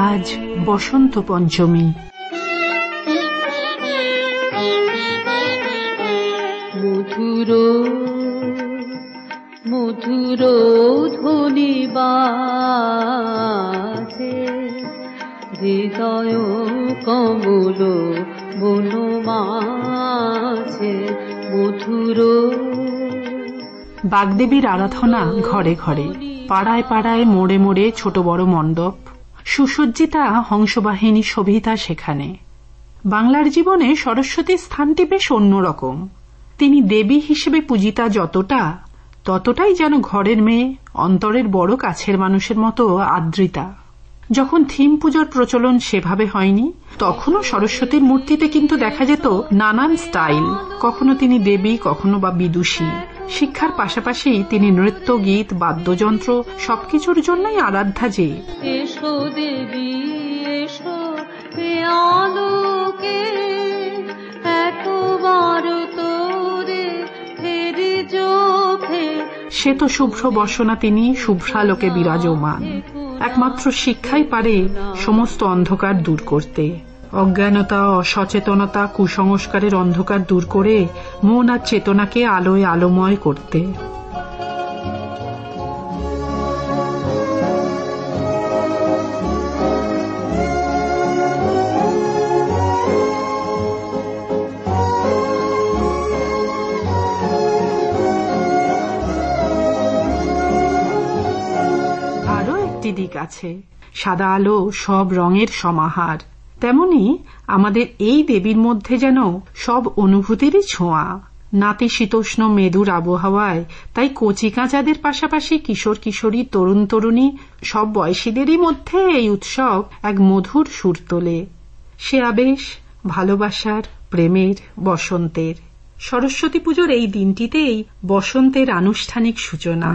আজ বসন্ত পঞ্চমী। মধুর মধুর ধ্বনি বাজে, হৃদয় কমল বনমাঝে মধুর। বাগদেবীর আরাধনা ঘরে ঘরে, পাড়ায় পাড়ায়, মোড়ে মোড়ে ছোট বড় মণ্ডপ, সুসজ্জিতা হংসবাহিনী শোভিতা সেখানে। বাংলার জীবনে সরস্বতীর স্থানটি বেশ অন্যরকম। তিনি দেবী হিসেবে পূজিতা যতটা, ততটাই যেন ঘরের মেয়ে, অন্তরের বড় কাছের মানুষের মতো আদ্রিতা। যখন থিম পুজোর প্রচলন সেভাবে হয়নি, তখনও সরস্বতীর মূর্তিতে কিন্তু দেখা যেত নানান স্টাইল। কখনো তিনি দেবী, কখনো বা বিদুষী। শিক্ষার পাশাপাশি তিনি নৃত্য, গীত, বাদ্যযন্ত্র সবকিছুর জন্যই আরাধ্যা। যে এসো দেবী এসো আলোকে, একবার তোরে ফেরি চোখে। সে তো শুভ্র বসনা, তিনি শুভ্রালোকে বিরাজমান। একমাত্র শিক্ষাই পারে সমস্ত অন্ধকার দূর করতে। অজ্ঞানতা, অসচেতনতা, কুসংস্কারের অন্ধকার দূর করে মন আর চেতনাকে আলোয় আলোময় করতে। আরো একটি দিক আছে, সাদা আলো সব রঙের সমাহার। তেমনি আমাদের এই দেবীর মধ্যে যেন সব অনুভূতিরই ছোঁয়া। নাতিশীতোষ্ণ মেদুর আবহাওয়ায় তাই কচি কাঁচাদের পাশাপাশি কিশোর কিশোরী, তরুণ তরুণী সব বয়সীদেরই মধ্যে এই উৎসব এক মধুর সুর তোলে। সে আবেশ ভালোবাসার, প্রেমের, বসন্তের। সরস্বতী পুজোর এই দিনটিতেই বসন্তের আনুষ্ঠানিক সূচনা।